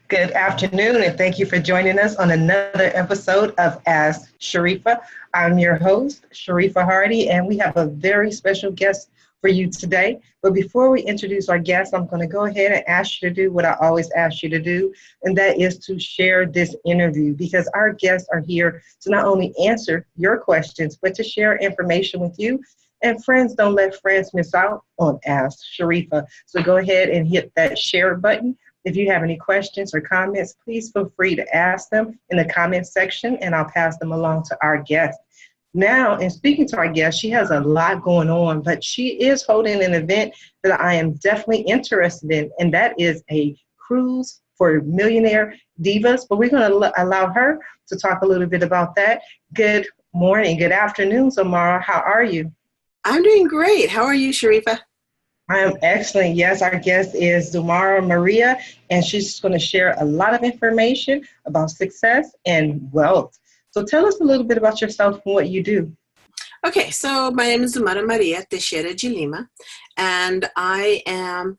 Good afternoon, and thank you for joining us on another episode of Ask Sharifah. I'm your host, Sharifah Hardie, and we have a very special guest for you today. But before we introduce our guest, I'm going to go ahead and ask you to do what I always ask you to do, and that is to share this interview, because our guests are here to not only answer your questions, but to share information with you. And friends, don't let friends miss out on Ask Sharifah. So go ahead and hit that share button. If you have any questions or comments, please feel free to ask them in the comments section, and I'll pass them along to our guest. Now, in speaking to our guest, she has a lot going on, but she is holding an event that I am definitely interested in, and that is a cruise for Millionaire Divas. But we're going to allow her to talk a little bit about that. Good morning, good afternoon, Zulmara. How are you? I'm doing great. How are you, Sharifah? I am excellent. Yes, our guest is Zulmara Maria, and she's going to share a lot of information about success and wealth. So tell us a little bit about yourself and what you do. Okay, so my name is Zulmara Maria Teixeira de Lima, and I am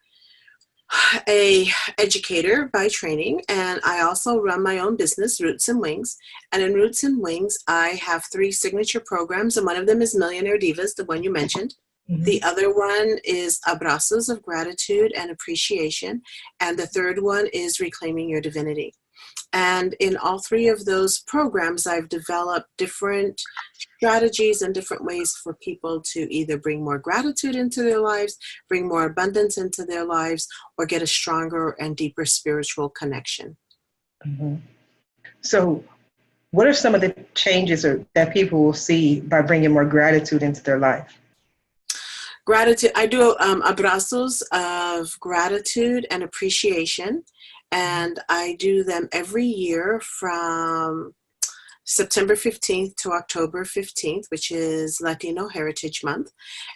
an educator by training, and I also run my own business, Roots and Wings. And in Roots and Wings, I have 3 signature programs, and one of them is Millionaire Divas, the one you mentioned. The other one is ABRAZOS of gratitude and appreciation. And the third one is Reclaiming Your Divinity. And in all 3 of those programs, I've developed different strategies and different ways for people to either bring more gratitude into their lives, bring more abundance into their lives, or get a stronger and deeper spiritual connection. So what are some of the changes that people will see by bringing more gratitude into their life? Gratitude. I do abrazos of gratitude and appreciation, and I do them every year from September 15th to October 15th, which is Latino Heritage Month.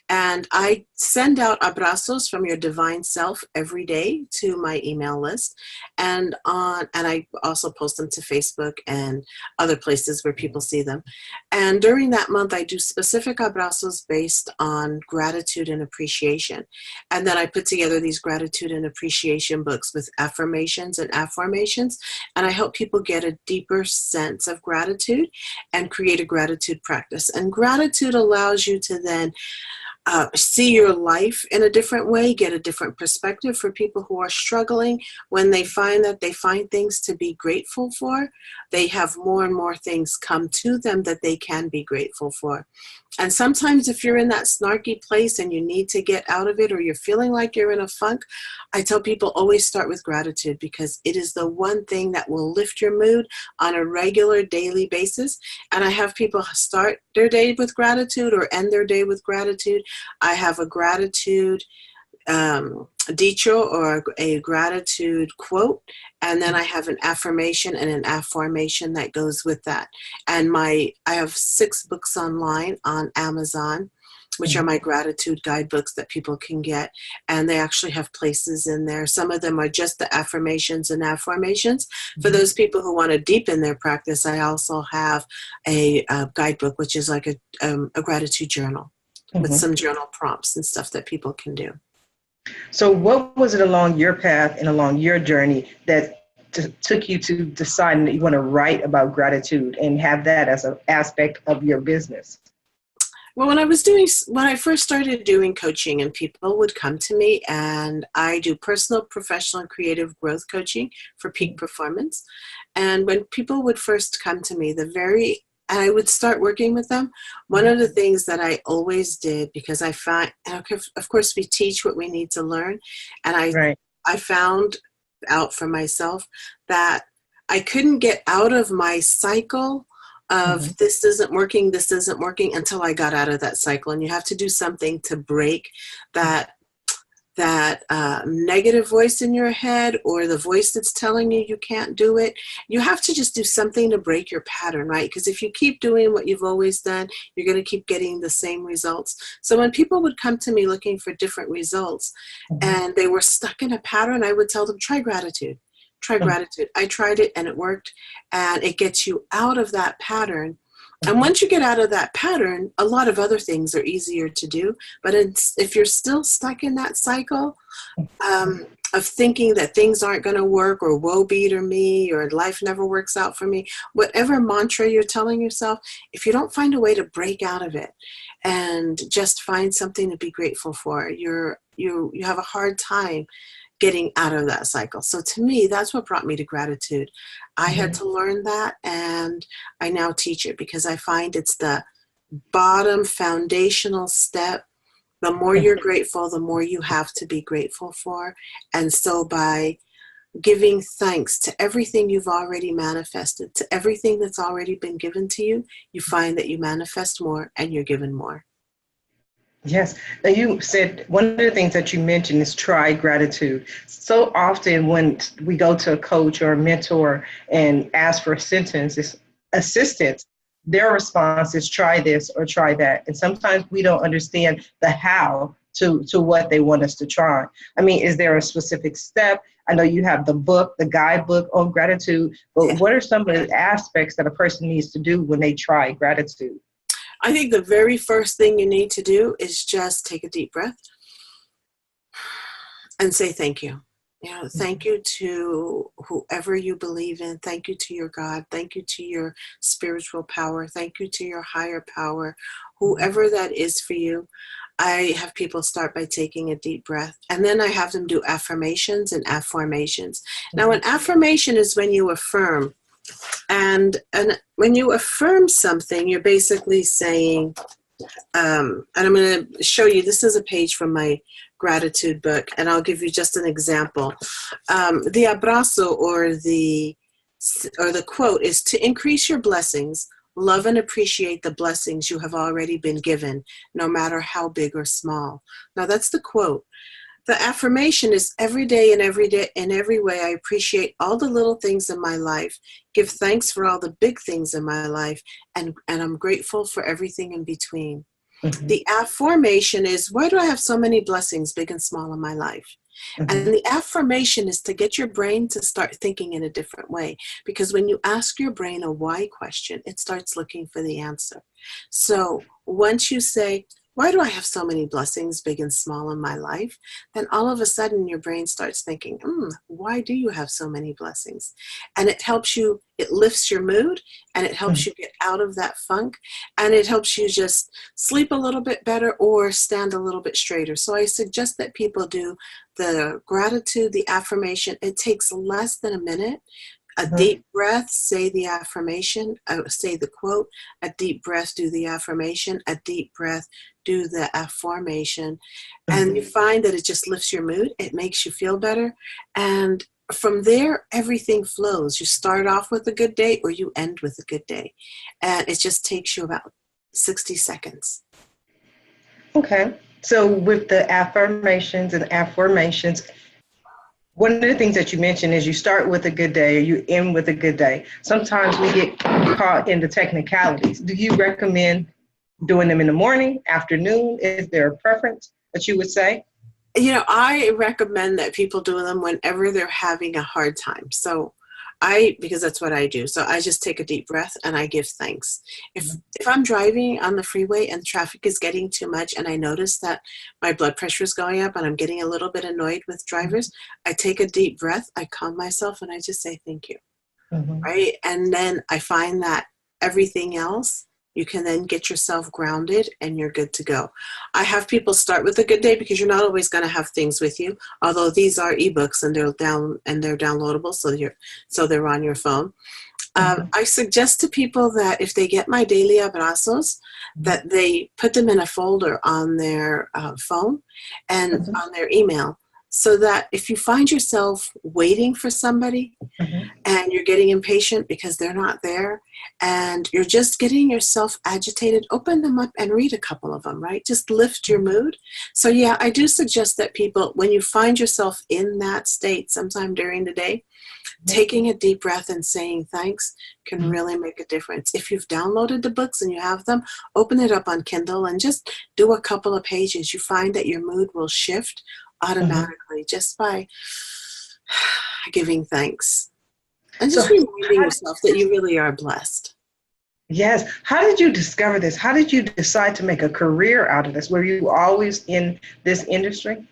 And I send out abrazos from your divine self every day to my email list. And I also post them to Facebook and other places where people see them. And during that month, I do specific abrazos based on gratitude and appreciation. And then I put together these gratitude and appreciation books with affirmations and affirmations. And I help people get a deeper sense of gratitude and create a gratitude practice. And gratitude allows you to then see your life in a different way, get a different perspective. For people who are struggling, when they find things to be grateful for, they have more and more things come to them that they can be grateful for. And sometimes if you're in that snarky place and you need to get out of it, or you're feeling like you're in a funk, I tell people always start with gratitude, because it is the one thing that will lift your mood on a regular daily basis. And I have people start their day with gratitude or end their day with gratitude. I have a gratitude dicho, or a gratitude quote, and then I have an affirmation and an affirmation that goes with that. And I have 6 books online on Amazon, which are my gratitude guidebooks that people can get. And they actually have places in there. Some of them are just the affirmations and affirmations. For those people who want to deepen their practice, I also have a guidebook, which is like a gratitude journal with some journal prompts and stuff that people can do. So what was it along your path and along your journey that took you to deciding that you want to write about gratitude and have that as an aspect of your business? Well, when I first started doing coaching, and people would come to me, and I do personal, professional, and creative growth coaching for peak performance. And when people would first come to me, I would start working with them. One of the things that I always did, because I found, of course, we teach what we need to learn. And I found out for myself that I couldn't get out of my cycle of this isn't working until I got out of that cycle. And you have to do something to break that negative voice in your head, or the voice that's telling you can't do it. You have to just do something to break your pattern, right? Because if you keep doing what you've always done, you're going to keep getting the same results. So when people would come to me looking for different results, and they were stuck in a pattern, I would tell them, try gratitude. Try gratitude. I tried it and it worked, and it gets you out of that pattern. And once you get out of that pattern, a lot of other things are easier to do. But if you're still stuck in that cycle, of thinking that things aren't going to work, or woe be to me, or life never works out for me, whatever mantra you're telling yourself, if you don't find a way to break out of it and just find something to be grateful for, you have a hard time getting out of that cycle. So to me, that's what brought me to gratitude. I had to learn that, and I now teach it because I find it's the bottom foundational step. The more you're grateful, the more you have to be grateful for. And so by giving thanks to everything you've already manifested, to everything that's already been given to you, you find that you manifest more and you're given more. Yes. Now you said one of the things that you mentioned is try gratitude. So often when we go to a coach or a mentor and ask for assistance, their response is try this or try that. And sometimes we don't understand the how to what they want us to try. I mean, is there a specific step? I know you have the book, the guidebook on gratitude, but what are some of the aspects that a person needs to do when they try gratitude? I think the very first thing you need to do is just take a deep breath and say thank you. Thank you to whoever you believe in. Thank you to your God. Thank you to your spiritual power. Thank you to your higher power, whoever that is for you. I have people start by taking a deep breath, and then I have them do affirmations and afformations. Now, an affirmation is when you affirm. And when you affirm something, you're basically saying, and I'm going to show you, this is a page from my gratitude book, and I'll give you just an example. The abrazo or the quote is to increase your blessings, love and appreciate the blessings you have already been given, no matter how big or small. Now that's the quote. The affirmation is every day, in every way, I appreciate all the little things in my life, give thanks for all the big things in my life, and I'm grateful for everything in between. Mm-hmm. The affirmation is, why do I have so many blessings, big and small, in my life? Mm-hmm. And the affirmation is to get your brain to start thinking in a different way. Because when you ask your brain a why question, it starts looking for the answer. So once you say, why do I have so many blessings, big and small, in my life? Then all of a sudden your brain starts thinking, why do you have so many blessings? And it helps you, it lifts your mood, and it helps you get out of that funk, and it helps you just sleep a little bit better or stand a little bit straighter. So I suggest that people do the gratitude, the affirmation. It takes less than a minute. A deep breath, say the affirmation, say the quote, a deep breath, do the affirmation, a deep breath, do the affirmation. And you find that it just lifts your mood. It makes you feel better. And from there, everything flows. You start off with a good day or you end with a good day. And it just takes you about 60 seconds. Okay. So with the affirmations and affirmations, one of the things that you mentioned is you start with a good day or you end with a good day. Sometimes we get caught in the technicalities. Do you recommend doing them in the morning, afternoon? Is there a preference that you would say? I recommend that people do them whenever they're having a hard time. Because that's what I do. So I just take a deep breath and I give thanks. If I'm driving on the freeway and traffic is getting too much and I notice that my blood pressure is going up and I'm getting a little bit annoyed with drivers, I take a deep breath, I calm myself, and I just say thank you. Right? And then I find that everything else, you can then get yourself grounded and you're good to go. I have people start with a good day because you're not always going to have things with you. Although these are ebooks and they're downloadable, so they're on your phone. I suggest to people that if they get my daily abrazos, that they put them in a folder on their phone and on their email. So that if you find yourself waiting for somebody and you're getting impatient because they're not there and you're just getting yourself agitated, open them up and read a couple of them, right? Just lift your mood. So yeah, I do suggest that people, when you find yourself in that state sometime during the day, taking a deep breath and saying thanks can really make a difference. If you've downloaded the books and you have them, open it up on Kindle and just do a couple of pages. You find that your mood will shift automatically just by giving thanks and just reminding yourself that you really are blessed. Yes. How did you discover this? How did you decide to make a career out of this? Were you always in this industry?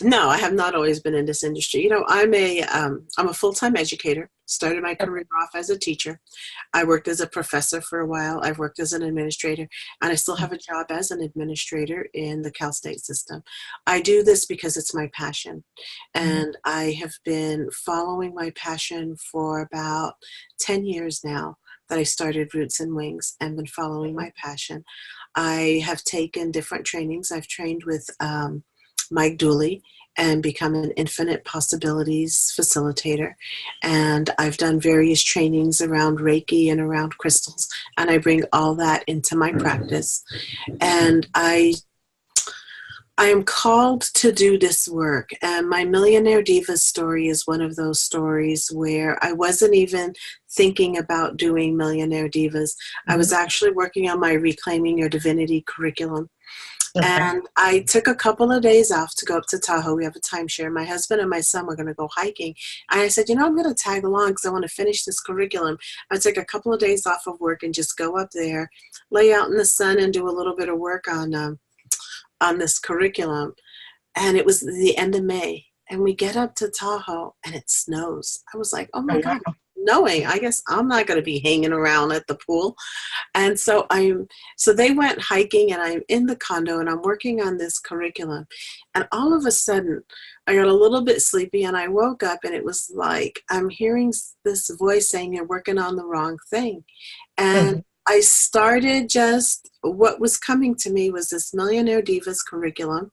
No, I have not always been in this industry. You know, I'm a full-time educator. Started my career off as a teacher. I worked as a professor for a while. I've worked as an administrator, and I still have a job as an administrator in the Cal State system. I do this because it's my passion, and I have been following my passion for about 10 years now that I started Roots and Wings and been following my passion. I have taken different trainings. I've trained with Mike Dooley and become an infinite possibilities facilitator. And I've done various trainings around Reiki and around crystals, and I bring all that into my practice. And I am called to do this work. And my Millionaire Divas story is one of those stories where I wasn't even thinking about doing Millionaire Divas. I was actually working on my Reclaiming Your Divinity curriculum. Okay. And I took a couple of days off to go up to Tahoe. We have a timeshare. My husband and my son were going to go hiking. And I said, you know, I'm going to tag along because I want to finish this curriculum. I took a couple of days off of work and just go up there, lay out in the sun and do a little bit of work on this curriculum. And it was the end of May. And we get up to Tahoe and it snows. I was like, oh my God, knowing, I guess I'm not going to be hanging around at the pool. And so they went hiking and I'm in the condo and I'm working on this curriculum. And all of a sudden I got a little bit sleepy and I woke up and it was like, I'm hearing this voice saying you're working on the wrong thing. And I started what was coming to me was this Millionaire Divas curriculum.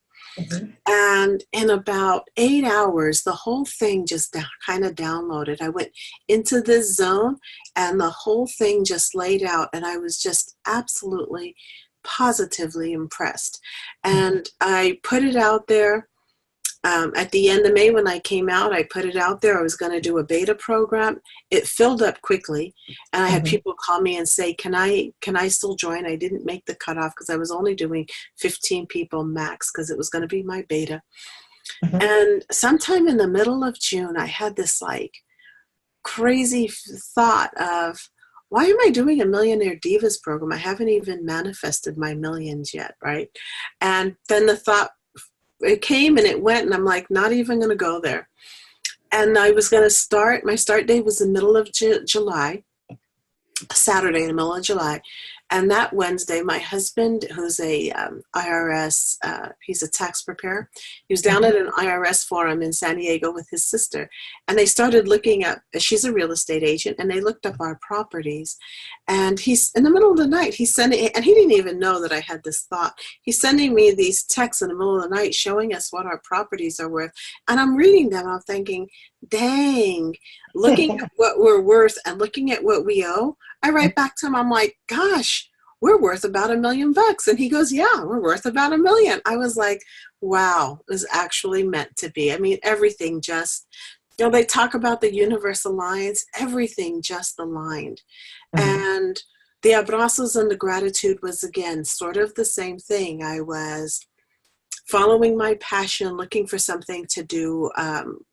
And in about 8 hours, the whole thing just kind of downloaded. I went into this zone and the whole thing just laid out. And I was just absolutely, positively impressed. And I put it out there. At the end of May, when I came out, I put it out there. I was going to do a beta program. It filled up quickly, and I had people call me and say, "Can I still join?" I didn't make the cutoff because I was only doing 15 people max because it was going to be my beta. And sometime in the middle of June, I had this like crazy thought of, why am I doing a Millionaire Divas program? I haven't even manifested my millions yet, right? And then the thought, it came and it went, and I'm like, not even going to go there. And I was going to start, my start date was the middle of July, Saturday in the middle of July. And that Wednesday, my husband, who's a IRS, he's a tax preparer, he was down at an IRS forum in San Diego with his sister. And they started looking up, she's a real estate agent, and they looked up our properties. And he's, in the middle of the night, he's sending, and he didn't even know that I had this thought. He's sending me these texts in the middle of the night showing us what our properties are worth. And I'm reading them, and I'm thinking, dang, looking at what we're worth and looking at what we owe. I write back to him, I'm like, gosh, we're worth about $1 million. And he goes, yeah, we're worth about $1 million. I was like, wow, it was actually meant to be. I mean, everything just, you know, they talk about the universe alliance, everything just aligned. And the ABRAZOS and the gratitude was, again, sort of the same thing. I was following my passion, looking for something to do,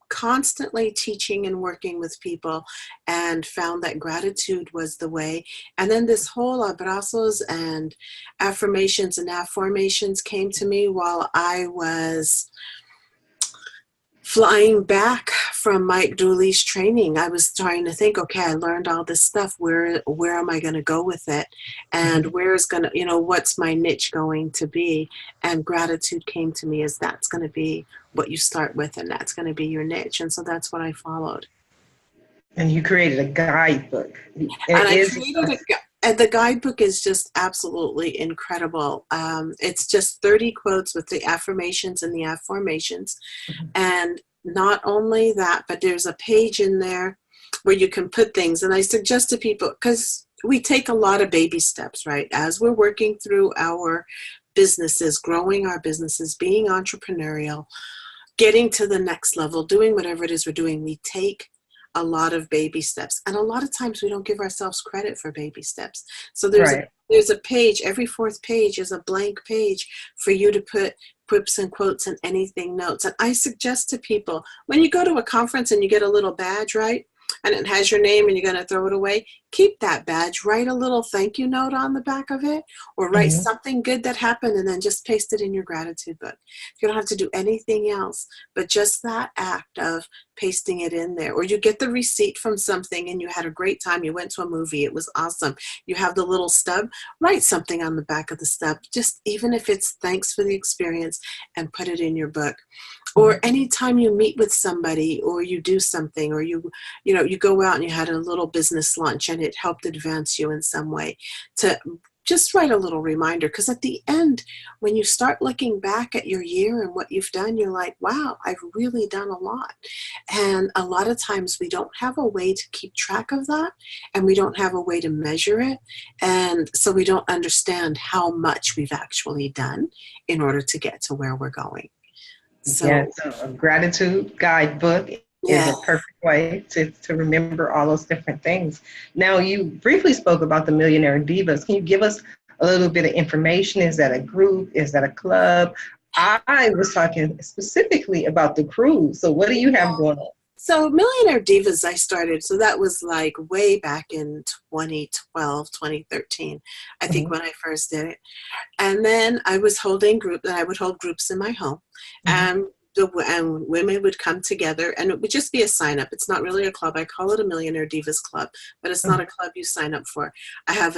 constantly teaching and working with people, and found that gratitude was the way. And then this whole ABRAZOS and affirmations and affirmations came to me while I was flying back from Mike Dooley's training. I was trying to think, okay, I learned all this stuff. Where am I going to go with it? And where's going to, you know, what's my niche going to be? And gratitude came to me as that's going to be what you start with, and that's going to be your niche. And so that's what I followed. And you created a guidebook. And the guidebook is just absolutely incredible. It's just 30 quotes with the affirmations and the affirmations. And not only that, but there's a page in there where you can put things. And I suggest to people, because we take a lot of baby steps, right? As we're working through our businesses, growing our businesses, being entrepreneurial, getting to the next level, doing whatever it is we're doing, we take a lot of baby steps. And a lot of times we don't give ourselves credit for baby steps. So there's a page, every fourth page is a blank page for you to put quips and quotes and anything notes. And I suggest to people, when you go to a conference and you get a little badge, right? And it has your name and you're going to throw it away, keep that badge, write a little thank you note on the back of it, or write something good that happened and then just paste it in your gratitude book. You don't have to do anything else, but just that act of pasting it in there. Or you get the receipt from something and you had a great time. You went to a movie. It was awesome. You have the little stub. Write something on the back of the stub, just even if it's thanks for the experience, and put it in your book. Or anytime you meet with somebody or you do something, or you go out and you had a little business lunch and it helped advance you in some way, to just write a little reminder. Because at the end, when you start looking back at your year and what you've done, you're like, wow, I've really done a lot. And a lot of times we don't have a way to keep track of that, and we don't have a way to measure it. And so we don't understand how much we've actually done in order to get to where we're going. So, a gratitude guidebook is a perfect way to remember all those different things. Now, you briefly spoke about the Millionaire Divas. Can you give us a little bit of information? Is that a group? Is that a club? I was talking specifically about the cruise. So what do you have going on? So Millionaire Divas, I started, so that was like way back in 2012, 2013, I think, when I first did it. And then I was holding groups, and I would hold groups in my home. And women would come together, and it would just be a sign up. It's not really a club. I call it a Millionaire Divas Club, but it's not a club you sign up for. I have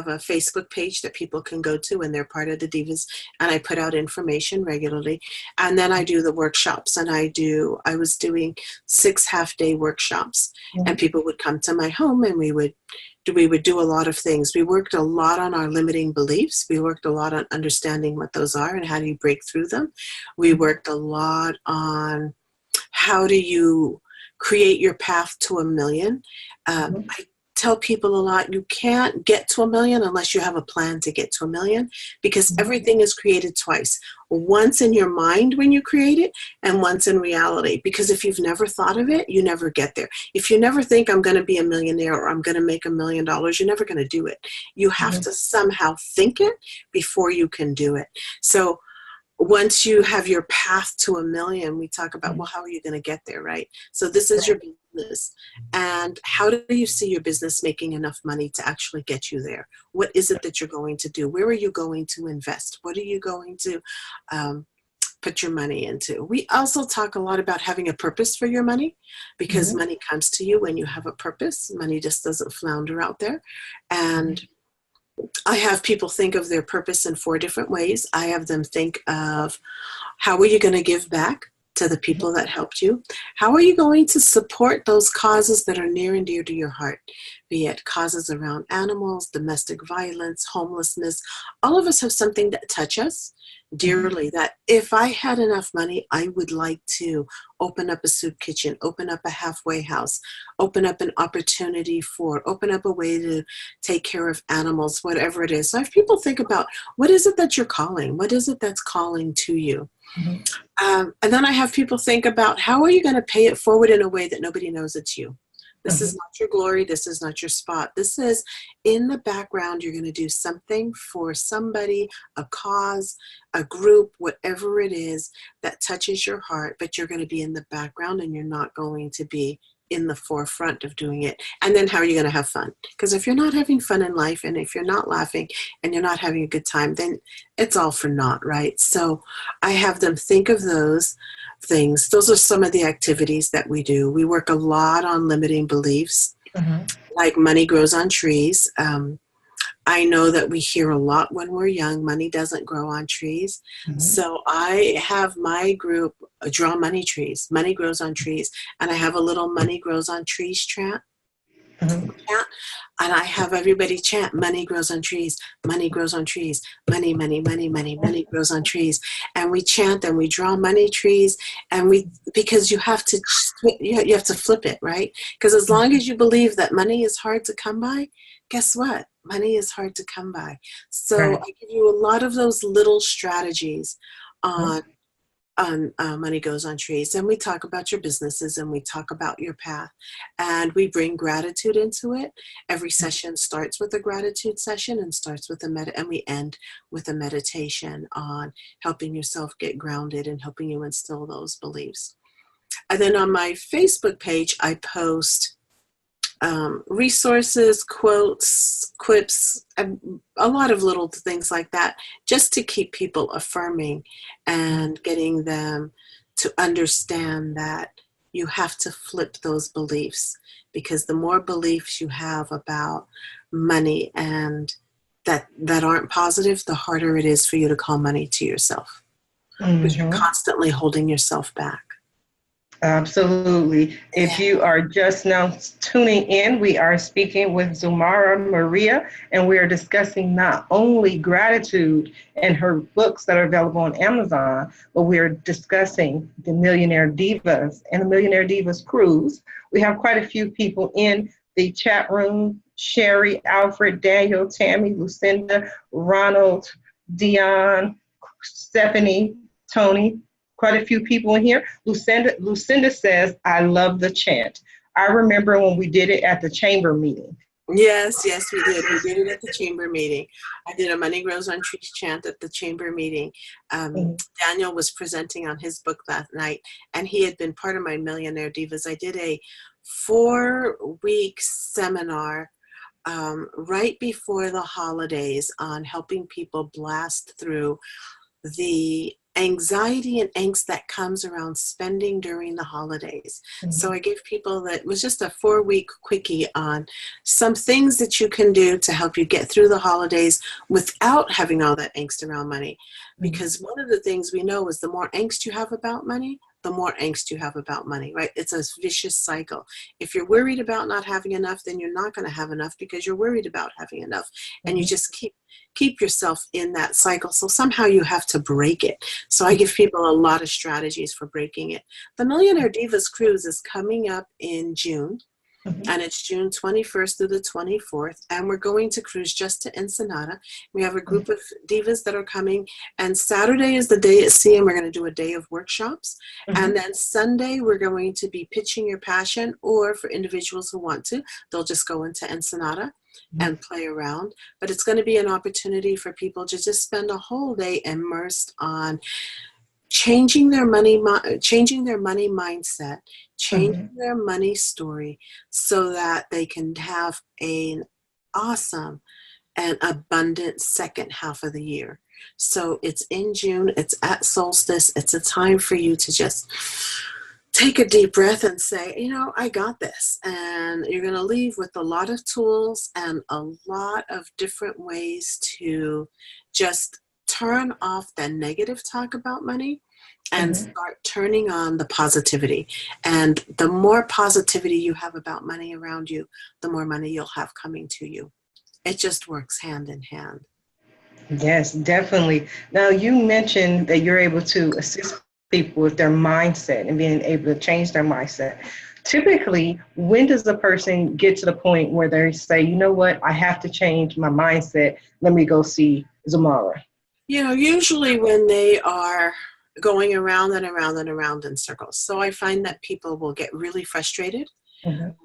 a Facebook page that people can go to, and they're part of the Divas, and I put out information regularly. And then I do the workshops, and I was doing 6 half-day workshops, and people would come to my home, and we would do a lot of things. We worked a lot on our limiting beliefs. We worked a lot on understanding what those are and how do you break through them. We worked a lot on how do you create your path to $1 million. I tell people a lot, you can't get to $1 million unless you have a plan to get to $1 million, because everything is created twice. Once in your mind when you create it, and once in reality. Because if you've never thought of it, you never get there. If you never think I'm going to be a millionaire or I'm going to make $1 million, you're never going to do it. You have to somehow think it before you can do it. So once you have your path to $1 million, we talk about, well, how are you going to get there, right? So this is your business. And how do you see your business making enough money to actually get you there? What is it that you're going to do? Where are you going to invest? What are you going to put your money into? We also talk a lot about having a purpose for your money, because money comes to you when you have a purpose. Money just doesn't flounder out there. And I have people think of their purpose in 4 different ways. I have them think of, how are you going to give back to the people that helped you? How are you going to support those causes that are near and dear to your heart? Be it causes around animals, domestic violence, homelessness. All of us have something that touch us dearly, that if I had enough money, I would like to open up a soup kitchen, open up a halfway house, open up an opportunity open up a way to take care of animals, whatever it is. So if people think about, what is it that you're calling? What is it that's calling to you? And then I have people think about, how are you going to pay it forward in a way that nobody knows it's you? This is not your glory. This is not your spot. This is in the background. You're going to do something for somebody, a cause, a group, whatever it is that touches your heart, but you're going to be in the background, and you're not going to be in the forefront of doing it. And then how are you going to have fun? Because if you're not having fun in life, and if you're not laughing and you're not having a good time, then it's all for naught, right? So I have them think of those things. Those are some of the activities that we do. We work a lot on limiting beliefs, like money grows on trees. I know that we hear a lot when we're young, money doesn't grow on trees. So I have my group draw money trees. Money grows on trees. And I have a little money grows on trees chant. And I have everybody chant, money grows on trees, money grows on trees, money, money, money, money, money grows on trees. And we chant and we draw money trees, and because you have to flip it, right? Because as long as you believe that money is hard to come by, guess what? Money is hard to come by. So I give you a lot of those little strategies on Money Goes on Trees. And we talk about your businesses, and we talk about your path, and we bring gratitude into it. Every session starts with a gratitude session and starts with and we end with a meditation on helping yourself get grounded and helping you instill those beliefs. And then on my Facebook page, I post resources, quotes, quips, a lot of little things like that, just to keep people affirming and getting them to understand that you have to flip those beliefs, because the more beliefs you have about money and that aren't positive, the harder it is for you to call money to yourself, because you're constantly holding yourself back. Absolutely. If you are just now tuning in, we are speaking with Zulmara Maria, and we are discussing not only gratitude and her books that are available on Amazon, but we are discussing the Millionaire Divas and the Millionaire Divas Cruise. We have quite a few people in the chat room: Sherry, Alfred, Daniel, Tammy, Lucinda, Ronald, Dion, Stephanie, Tony. Quite a few people in here. Lucinda says, I love the chant. I remember when we did it at the chamber meeting. Yes, we did. We did it at the chamber meeting. I did a Money Grows on Trees chant at the chamber meeting. Daniel was presenting on his book that night, and he had been part of my Millionaire Divas. I did a 4-week seminar right before the holidays on helping people blast through the anxiety and angst that comes around spending during the holidays. So I gave people that was just a 4-week quickie on some things that you can do to help you get through the holidays without having all that angst around money. Because one of the things we know is the more angst you have about money, the more angst you have about money, right? It's a vicious cycle. If you're worried about not having enough, then you're not going to have enough because you're worried about having enough. And you just keep yourself in that cycle. So somehow you have to break it. So I give people a lot of strategies for breaking it. The Millionaire Divas Cruise is coming up in June. And it's June 21st through the 24th, and we're going to cruise just to Ensenada. We have a group of divas that are coming, and Saturday is the day at sea, and we're going to do a day of workshops. And then Sunday, we're going to be pitching your passion, or for individuals who want to, they'll just go into Ensenada and play around. But it's going to be an opportunity for people to just spend a whole day immersed on changing their money mindset, changing their money story, so that they can have an awesome and abundant second half of the year. So it's in June, it's at solstice, it's a time for you to just take a deep breath and say, I got this. And you're going to leave with a lot of tools and a lot of different ways to just turn off the negative talk about money and start turning on the positivity. And the more positivity you have about money around you, the more money you'll have coming to you. It just works hand in hand. Yes, definitely. Now, you mentioned that you're able to assist people with their mindset and being able to change their mindset. Typically, when does a person get to the point where they say, you know what, I have to change my mindset, let me go see Zulmara? Usually when they are going around and around and around in circles. So I find that people will get really frustrated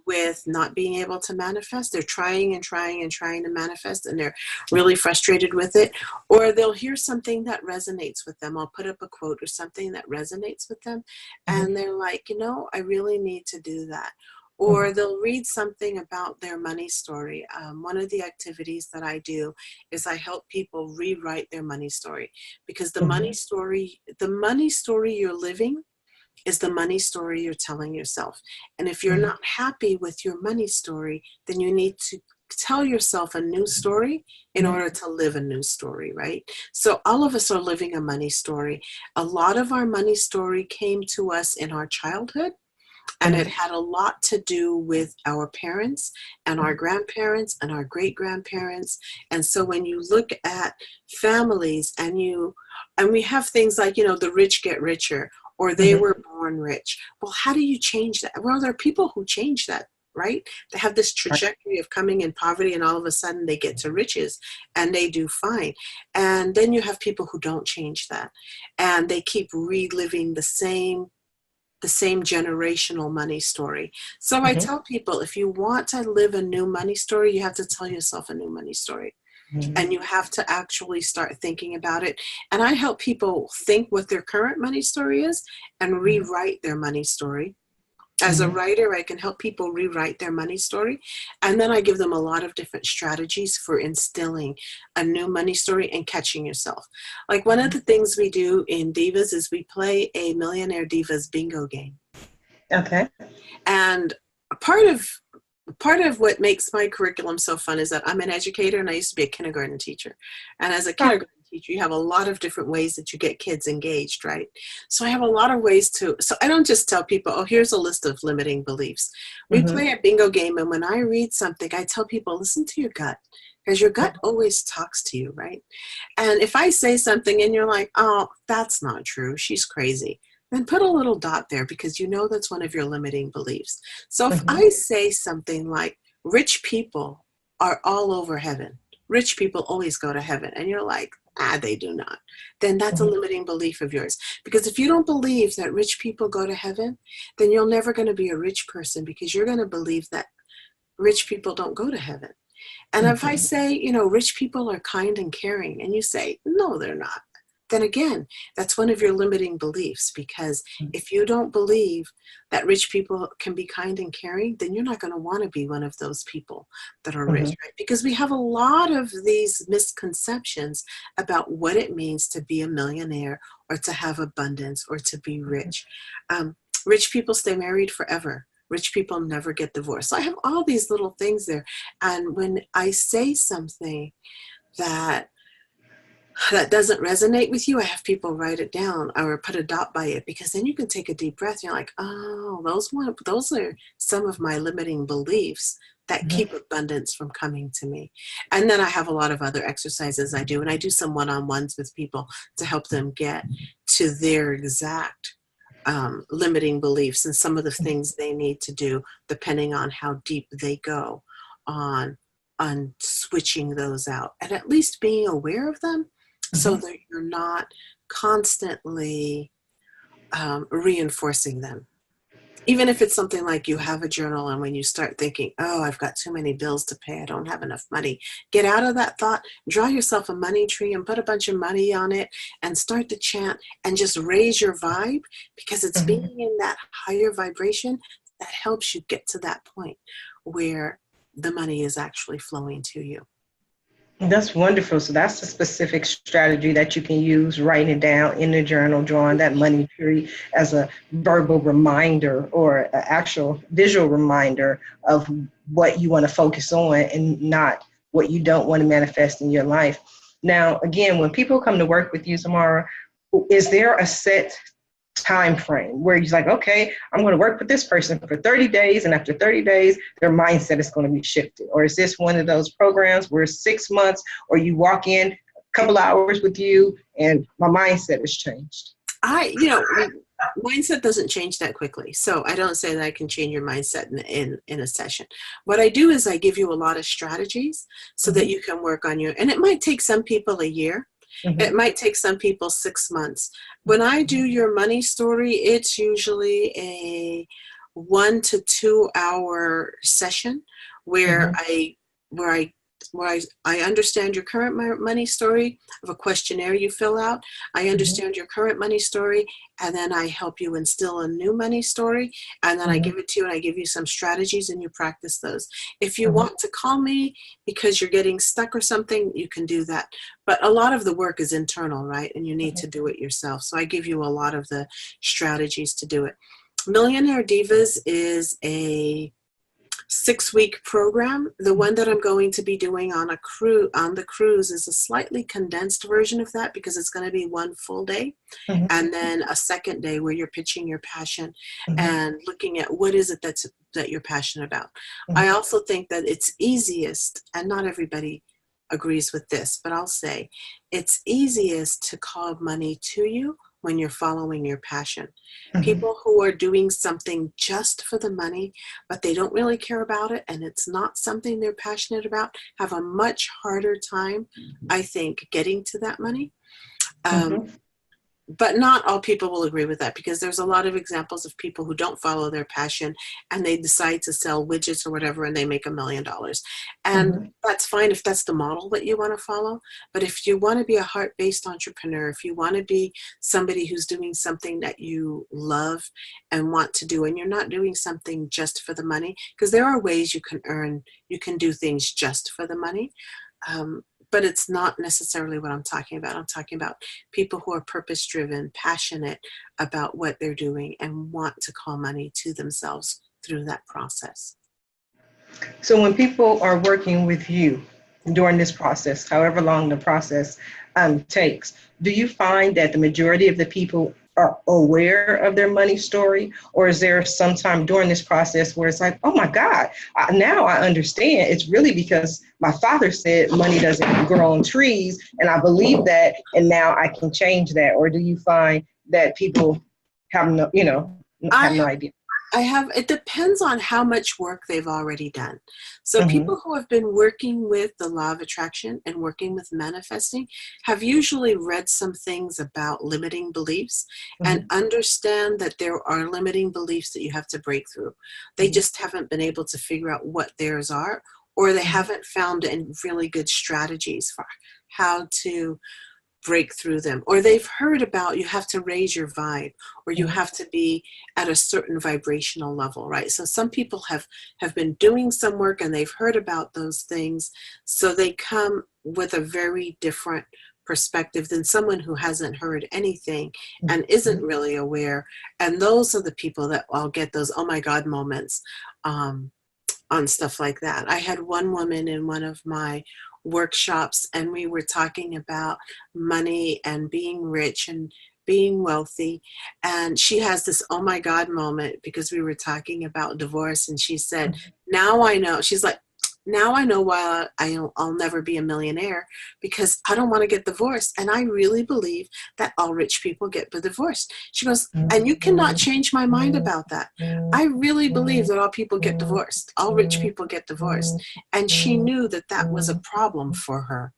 with not being able to manifest. They're trying and trying and trying to manifest, and they're really frustrated with it. Or they'll hear something that resonates with them. I'll put up a quote or something that resonates with them, and they're like, I really need to do that. Or they'll read something about their money story. One of the activities that I do is I help people rewrite their money story, because the money story you're living is the money story you're telling yourself. And if you're not happy with your money story, then you need to tell yourself a new story in order to live a new story, right? So all of us are living a money story. A lot of our money story came to us in our childhood. And it had a lot to do with our parents and our grandparents and our great-grandparents. And so when you look at families and we have things like, the rich get richer, or they were born rich. Well, how do you change that? Well, there are people who change that, right? They have this trajectory of coming in poverty, and all of a sudden they get to riches and they do fine. And then you have people who don't change that, and they keep reliving the same generational money story. So I tell people, if you want to live a new money story, you have to tell yourself a new money story. And you have to actually start thinking about it. And I help people think what their current money story is and rewrite their money story As a writer, I can help people rewrite their money story. And then I give them a lot of different strategies for instilling a new money story and catching yourself. Like one of the things we do in Divas is we play a Millionaire Divas bingo game. Okay. And part of what makes my curriculum so fun is that I'm an educator and I used to be a kindergarten teacher. And as a kindergarten teacher, you have a lot of different ways that you get kids engaged, right? So I have a lot of ways so I don't just tell people, oh, here's a list of limiting beliefs. We play a bingo game, and when I read something, I tell people, listen to your gut, because your gut always talks to you, right? And if I say something and you're like, oh, that's not true, she's crazy, then put a little dot there, because you know that's one of your limiting beliefs. So if I say something like, rich people are all over heaven, rich people always go to heaven, and you're like, they do not, then that's a limiting belief of yours. Because if you don't believe that rich people go to heaven, then you're never going to be a rich person, because you're going to believe that rich people don't go to heaven. And if I say, rich people are kind and caring, and you say, no, they're not, then again, that's one of your limiting beliefs. Because if you don't believe that rich people can be kind and caring, then you're not going to want to be one of those people that are rich, right? Because we have a lot of these misconceptions about what it means to be a millionaire, or to have abundance, or to be rich. Rich people stay married forever. Rich people never get divorced. So I have all these little things there. And when I say something that doesn't resonate with you, I have people write it down or put a dot by it, because then you can take a deep breath. And you're like, oh, those are some of my limiting beliefs that keep abundance from coming to me. And then I have a lot of other exercises I do. And I do some one-on-ones with people to help them get to their exact limiting beliefs and some of the things they need to do, depending on how deep they go on switching those out, and at least being aware of them, so that you're not constantly reinforcing them. Even if it's something like you have a journal, and when you start thinking, oh, I've got too many bills to pay, I don't have enough money, get out of that thought, draw yourself a money tree and put a bunch of money on it and start to chant and just raise your vibe, because it's being in that higher vibration that helps you get to that point where the money is actually flowing to you. That's wonderful. So that's a specific strategy that you can use, writing it down in the journal, drawing that money tree as a verbal reminder or an actual visual reminder of what you want to focus on and not what you don't want to manifest in your life. Now, again, when people come to work with you, Zulmara, is there a set time frame where you're like, okay, I'm going to work with this person for 30 days, and after 30 days, their mindset is going to be shifted? Or is this one of those programs where 6 months, or you walk in a couple hours with you and my mindset has changed? Mindset doesn't change that quickly. So I don't say that I can change your mindset in a session. What I do is I give you a lot of strategies so that you can work on and it might take some people a year. It might take some people 6 months. When I do your money story, it's usually a 1 to 2 hour session where I understand your current money story. I have a questionnaire you fill out. I understand your current money story, and then I help you instill a new money story, and then I give it to you, and I give you some strategies, and you practice those. If you want to call me because you're getting stuck or something, you can do that. But a lot of the work is internal, right? And you need to do it yourself. So I give you a lot of the strategies to do it. Millionaire Divas is a 6-week program. The one that I'm going to be doing on the cruise is a slightly condensed version of that, because it's going to be 1 full day and then a second day where you're pitching your passion and looking at what is it that you're passionate about. I also think that it's easiest, and not everybody agrees with this, but I'll say it's easiest to call money to you when you're following your passion. People who are doing something just for the money, but they don't really care about it, and it's not something they're passionate about, have a much harder time, I think, getting to that money. But not all people will agree with that, because there's a lot of examples of people who don't follow their passion and they decide to sell widgets or whatever and they make $1 million. And that's fine if that's the model that you want to follow. But if you want to be a heart-based entrepreneur, if you want to be somebody who's doing something that you love and want to do, and you're not doing something just for the money, because there are ways you can do things just for the money. But it's not necessarily what I'm talking about. I'm talking about people who are purpose-driven, passionate about what they're doing, and want to call money to themselves through that process. So when people are working with you during this process, however long the process takes, do you find that the majority of the people are aware of their money story? Or is there some time during this process where it's like, oh my God, now I understand. It's really because my father said money doesn't grow on trees, and I believe that, and now I can change that? Or do you find that people have no idea? It depends on how much work they've already done. So people who have been working with the law of attraction and working with manifesting have usually read some things about limiting beliefs and understand that there are limiting beliefs that you have to break through. They just haven't been able to figure out what theirs are, or they haven't found any really good strategies for how to break through them. Or they've heard about you have to raise your vibe, or you have to be at a certain vibrational level, right? So some people have been doing some work and they've heard about those things. So they come with a very different perspective than someone who hasn't heard anything and isn't really aware. And those are the people that I'll get those, oh my God moments on stuff like that. I had one woman in one of my workshops, and we were talking about money and being rich and being wealthy, and she has this oh my God moment because we were talking about divorce, and she said, now I know. She's like, now I know why I'll never be a millionaire, because I don't want to get divorced. And I really believe that all rich people get divorced. She goes, and you cannot change my mind about that. I really believe that all people get divorced. All rich people get divorced. And she knew that that was a problem for her.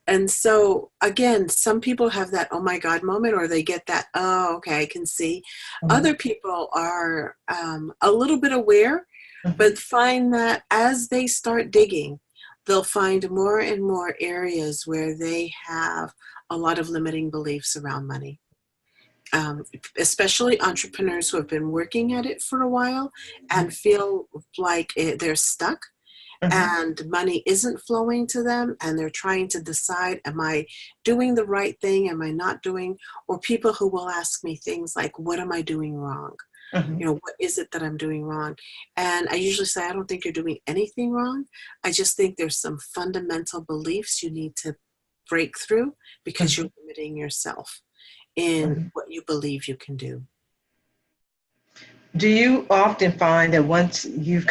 And so, again, some people have that oh my God moment, or they get that, oh, okay, I can see. Other people are a little bit aware, but find that as they start digging, they'll find more and more areas where they have a lot of limiting beliefs around money. Especially entrepreneurs who have been working at it for a while and feel like they're stuck and money isn't flowing to them, and they're trying to decide, am I doing the right thing? Am I not doing? Or people who will ask me things like, what am I doing wrong? What is it that I'm doing wrong? And I usually say, I don't think you're doing anything wrong. I just think there's some fundamental beliefs you need to break through, because you're limiting yourself in what you believe you can do. Do you often find that once you've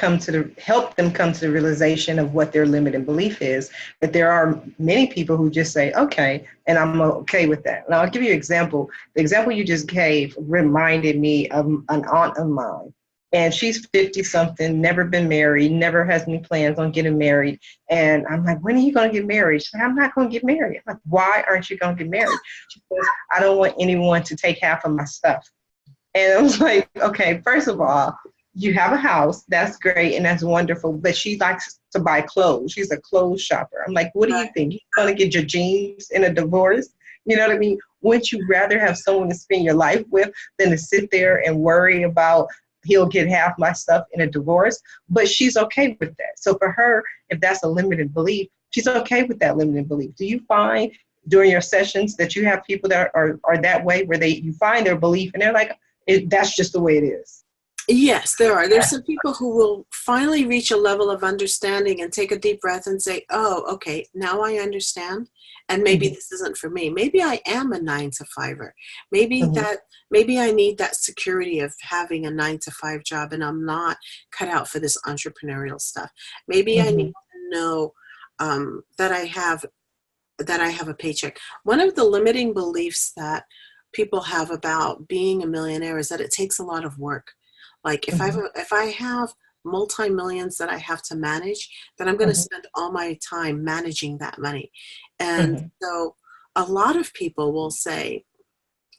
help them come to the realization of what their limiting belief is, that there are many people who just say, okay, and I'm okay with that? Now, I'll give you an example. The example you just gave reminded me of an aunt of mine. And she's 50-something, never been married, never has any plans on getting married. And I'm like, when are you going to get married? She's like, I'm not going to get married. I'm like, why aren't you going to get married? She says, I don't want anyone to take half of my stuff. And I was like, okay, first of all, you have a house. That's great. And that's wonderful. But she likes to buy clothes. She's a clothes shopper. I'm like, what do you think? You're going to get your jeans in a divorce? You know what I mean? Wouldn't you rather have someone to spend your life with than to sit there and worry about he'll get half my stuff in a divorce? But she's okay with that. So for her, if that's a limited belief, she's okay with that limited belief. Do you find during your sessions that you have people that are that way, where you find their belief and they're like, that's just the way it is? Yes, there are. There's some people who will finally reach a level of understanding and take a deep breath and say, oh, okay, now I understand. And maybe this isn't for me. Maybe I am a 9-to-5er. Maybe I need that security of having a 9-to-5 job, and I'm not cut out for this entrepreneurial stuff. Maybe I need to know that I have a paycheck. One of the limiting beliefs that people have about being a millionaire is that it takes a lot of work. Like if I have multi-millions that I have to manage, then I'm going to spend all my time managing that money. And so a lot of people will say,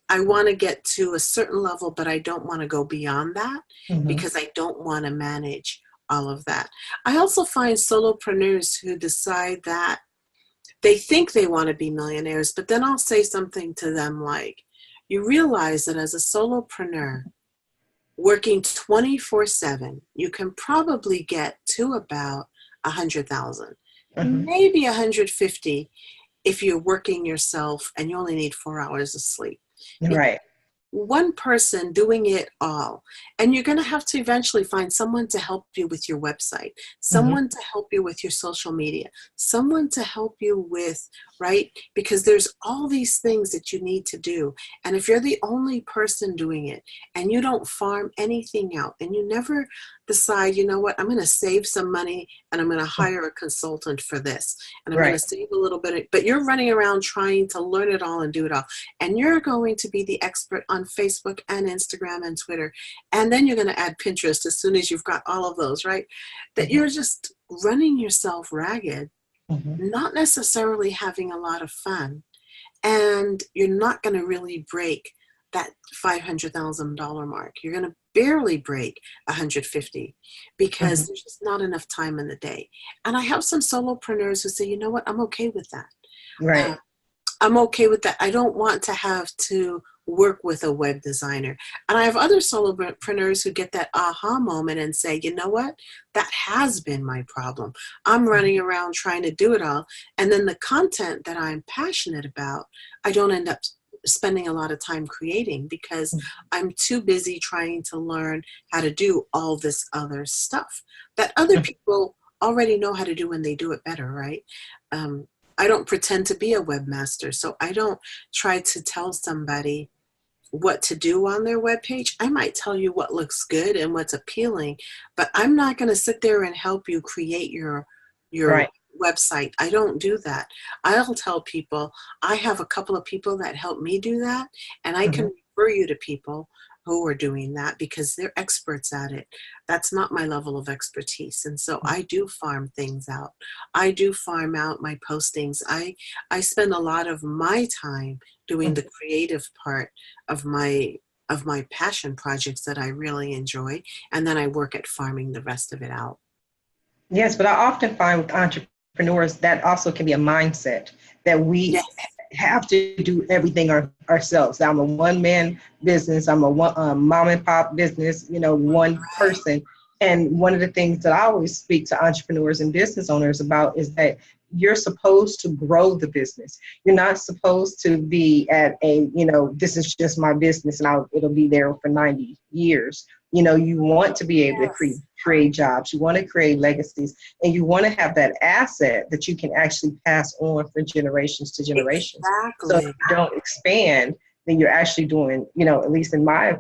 I want to get to a certain level, but I don't want to go beyond that because I don't want to manage all of that. I also find solopreneurs who decide that they think they want to be millionaires, but then I'll say something to them like, you realize that as a solopreneur, working 24/7, you can probably get to about 100,000, maybe 150 if you're working yourself and you only need 4 hours of sleep. Right. One person doing it all. And you're going to have to eventually find someone to help you with your website, someone to help you with your social media, someone to help you with, right? Because there's all these things that you need to do. And if you're the only person doing it and you don't farm anything out and you never decide, you know what, I'm going to save some money and I'm going to hire a consultant for this. And I'm going to save a little bit, but you're running around trying to learn it all and do it all. And you're going to be the expert on Facebook and Instagram and Twitter. And then you're going to add Pinterest as soon as you've got all of those, right? That you're just running yourself ragged, not necessarily having a lot of fun. And you're not going to really break that $500,000 mark. You're going to barely break 150 because there's just not enough time in the day. And I have some solopreneurs who say, you know what, I'm okay with that. Right. I'm okay with that. I don't want to have to work with a web designer. And I have other solopreneurs who get that aha moment and say, you know what, that has been my problem. I'm running around trying to do it all. And then the content that I'm passionate about, I don't end up spending a lot of time creating because I'm too busy trying to learn how to do all this other stuff that other people already know how to do and they do it better, right? I don't pretend to be a webmaster, so I don't try to tell somebody what to do on their webpage. I might tell you what looks good and what's appealing, but I'm not going to sit there and help you create your website. I don't do that. I'll tell people, I have a couple of people that help me do that, and I can refer you to people who are doing that because they're experts at it. That's not my level of expertise. And so I do farm things out. I do farm out my postings. I spend a lot of my time doing the creative part of my passion projects that I really enjoy. And then I work at farming the rest of it out. Yes, but I often find with entrepreneurs that also can be a mindset that we have to do everything ourselves. I'm a one-man business. I'm a mom and pop business, one person. And one of the things that I always speak to entrepreneurs and business owners about is that you're supposed to grow the business. You're not supposed to be at this is just my business and it'll be there for 90 years. You want to be able to create jobs. You want to create legacies, and you want to have that asset that you can actually pass on for generations to generations. Exactly. So if you don't expand, then you're actually doing, at least in my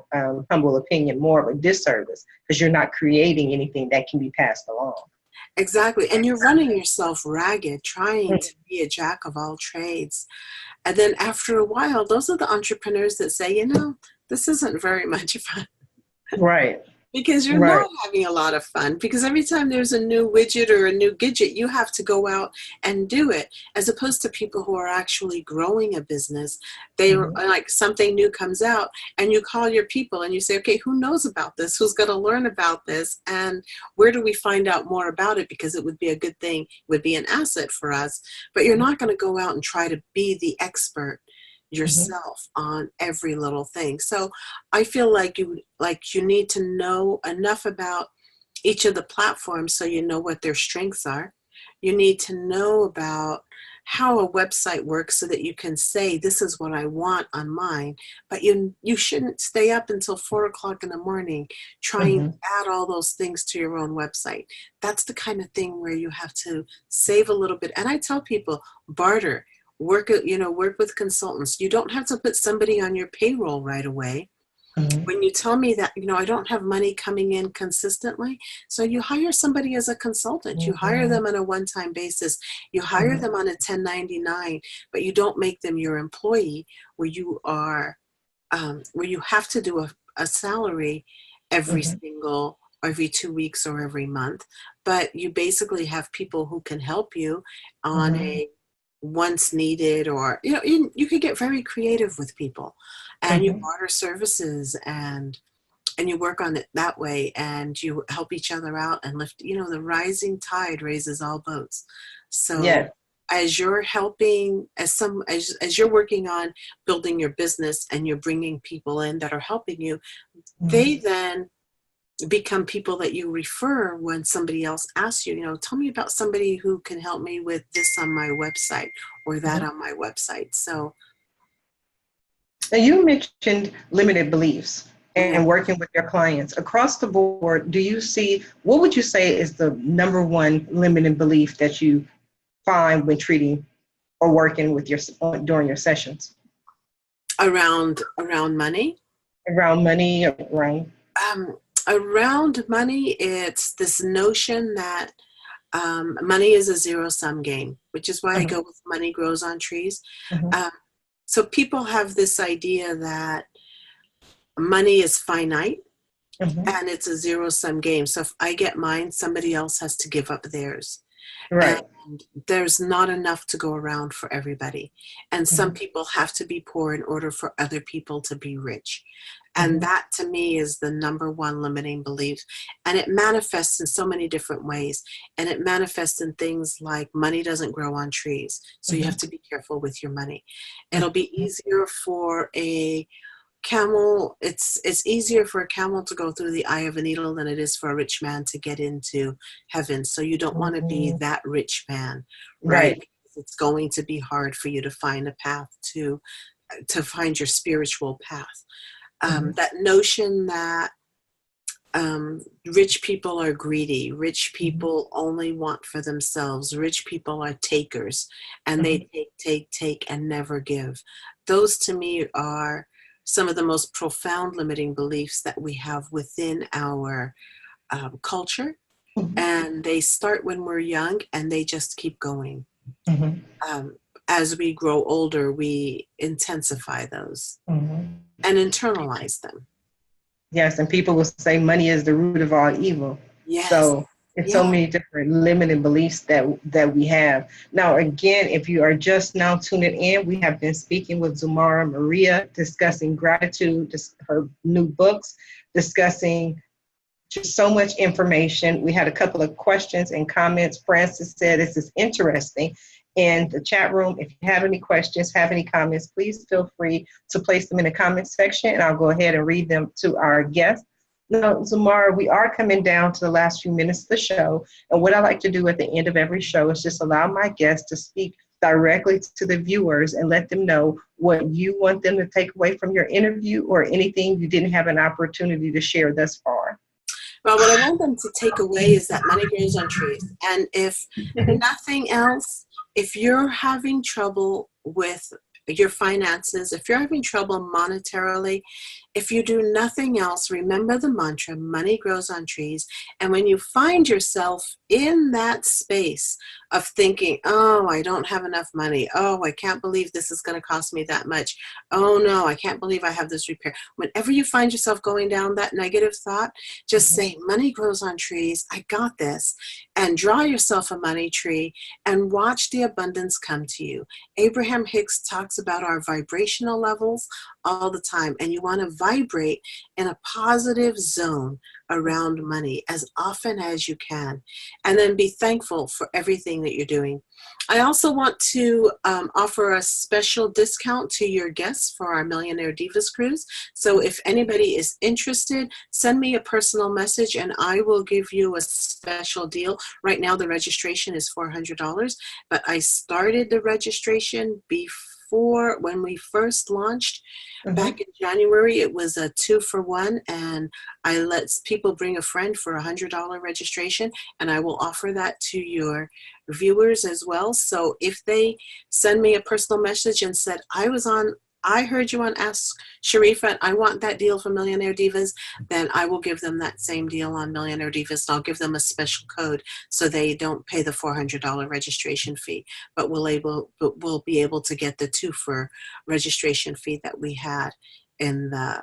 humble opinion, more of a disservice because you're not creating anything that can be passed along. Exactly. And you're running yourself ragged, trying to be a jack of all trades. And then after a while, those are the entrepreneurs that say, this isn't very much fun. Right. Because you're not having a lot of fun. Because every time there's a new widget or a new gadget, you have to go out and do it. As opposed to people who are actually growing a business. They are like something new comes out and you call your people and you say, okay, who knows about this? Who's going to learn about this? And where do we find out more about it? Because it would be a good thing. It would be an asset for us. But you're not going to go out and try to be the expert yourself on every little thing. So I feel like you need to know enough about each of the platforms so you know what their strengths are. You need to know about how a website works so that you can say, this is what I want on mine. But you shouldn't stay up until 4:00 in the morning trying to add all those things to your own website. That's the kind of thing where you have to save a little bit. And I tell people, barter. Work with consultants. You don't have to put somebody on your payroll right away. When you tell me that, I don't have money coming in consistently, so you hire somebody as a consultant. You hire them on a one-time basis. You hire them on a 1099, but you don't make them your employee where you have to do a salary every 2 weeks or every month. But you basically have people who can help you on once needed, or you could get very creative with people, and you Mhm. barter services, and you work on it that way, and you help each other out and lift. The rising tide raises all boats. So Yes. as you're helping, as you're working on building your business, and you're bringing people in that are helping you, they Mhm. then become people that you refer when somebody else asks you, tell me about somebody who can help me with this on my website, or that Mhm. on my website. So Now, you mentioned limited beliefs yeah. and working with your clients across the board. What would you say is the number one limiting belief that you find when treating or working with during your sessions Around money. around money, around? um, Around money, it's this notion that money is a zero-sum game, which is why I Mhm. go with money grows on trees. Mhm. um, so people have this idea that money is finite, Mhm. and it's a zero-sum game. So if I get mine, somebody else has to give up theirs. And Right. there's not enough to go around for everybody. And some Mhm. people have to be poor in order for other people to be rich. And Mhm. that, to me, is the number one limiting belief. And it manifests in so many different ways. And it manifests in things like money doesn't grow on trees. So you have Mhm. to be careful with your money. It'll be Mhm. easier for a camel, it's easier for a camel to go through the eye of a needle than it is for a rich man to get into heaven. So you don't want to be Mhm. that rich man, right? Right. Because it's going to be hard for you to find a path to find your spiritual path. Mhm. That notion that rich people are greedy, rich Mhm. people only want for themselves, rich people are takers, and Mhm. they take, and never give. Those, to me, are some of the most profound limiting beliefs that we have within our culture. Mhm. And they start when we're young, and they just keep going. Mhm. Um, as we grow older, we intensify those Mhm. and internalize them. Yes, and people will say money is the root of all evil. Yes. So it's so Yeah. many different limiting beliefs that we have. Now, again, if you are just now tuning in, we have been speaking with Zulmara Maria, discussing gratitude, her new books, discussing just so much information. We had a couple of questions and comments. Francis said, this is interesting. In the chat room, if you have any questions, have any comments, please feel free to place them in the comment section, and I'll go ahead and read them to our guests. Now, Zulmara, we are coming down to the last few minutes of the show, and what I like to do at the end of every show is just allow my guests to speak directly to the viewers and let them know what you want them to take away from your interview or anything you didn't have an opportunity to share thus far. Well, what I want them to take away is that money grows on trees. And if nothing else, if you're having trouble with your finances, if you're having trouble monetarily, if you do nothing else, remember the mantra, money grows on trees. And when you find yourself in that space of thinking, oh, I don't have enough money. Oh, I can't believe this is going to cost me that much. Oh, no, I can't believe I have this repair. Whenever you find yourself going down that negative thought, just say, money grows on trees. I got this. And draw yourself a money tree and watch the abundance come to you. Abraham Hicks talks about our vibrational levels all the time, and you want to vibrate in a positive zone around money as often as you can, and then be thankful for everything that you're doing. I also want to offer a special discount to your guests for our Millionaire Divas cruise. So if anybody is interested, send me a personal message and I will give you a special deal. Right now the registration is $400, but I started the registration before, when we first launched back Mhm. in January. It was a 2-for-1, and I let people bring a friend for $100 registration, and I will offer that to your viewers as well. So if they send me a personal message and said, I heard you on Ask Sharifah, I want that deal for Millionaire Divas, then I will give them that same deal on Millionaire Divas, and I'll give them a special code so they don't pay the $400 registration fee, but we'll be able to get the 2 for registration fee that we had in the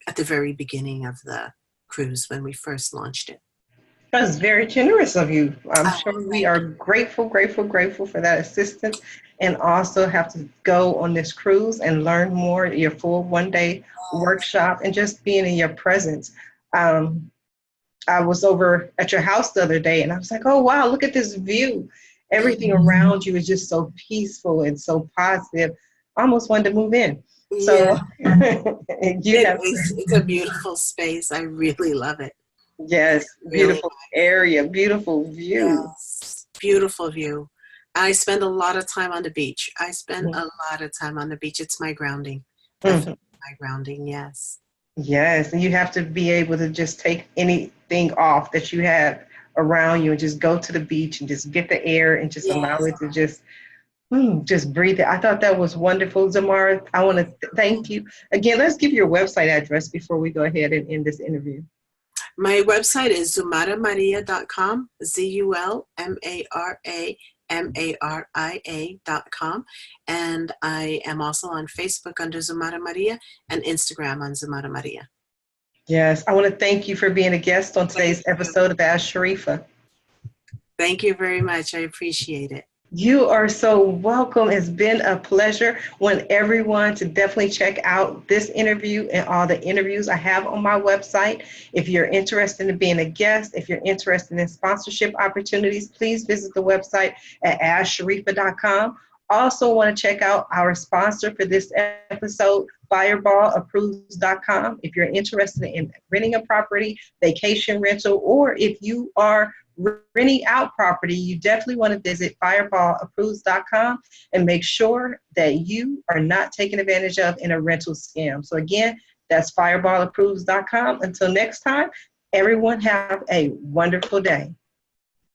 at the very beginning of the cruise when we first launched it. That's very generous of you. I'm Oh, sure we thank are grateful, grateful, grateful for that assistance, and also have to go on this cruise and learn more, your full 1 day workshop, and just being in your presence. Um, I was over at your house the other day and I was like, oh, wow, look at this view. you. Everything around you is just so peaceful and so positive. I almost wanted to move in. Yeah, So you it have, is. It's a beautiful space. I really love it. yes, Really, beautiful area, beautiful view. yes. Beautiful view. I spend a lot of time on the beach. I spend Mhm. a lot of time on the beach. It's my grounding. Mhm. Definitely my grounding, yes. Yes, and you have to be able to just take anything off that you have around you and just go to the beach and just get the air and just allow Yes. it to just breathe it. I thought that was wonderful, Zulmara. I want to thank you. Again, let's give your website address before we go ahead and end this interview. My website is zulmaramaria.com, ZULMARAMARIA.com. And I am also on Facebook under Zulmara Maria and Instagram on Zulmara Maria. Yes, I want to thank you for being a guest on Thank today's you. episode of Ask Sharifah. Thank you very much. I appreciate it. You are so welcome. It's been a pleasure. Want everyone to definitely check out this interview and all the interviews I have on my website. If you're interested in being a guest, if you're interested in sponsorship opportunities, please visit the website at AskSharifah.com. Also want to check out our sponsor for this episode, FireballApproves.com. If you're interested in renting a property, vacation rental, or if you are renting out property, you definitely want to visit FireballApproves.com and make sure that you are not taken advantage of in a rental scam. So again, that's FireballApproves.com. Until next time, everyone have a wonderful day.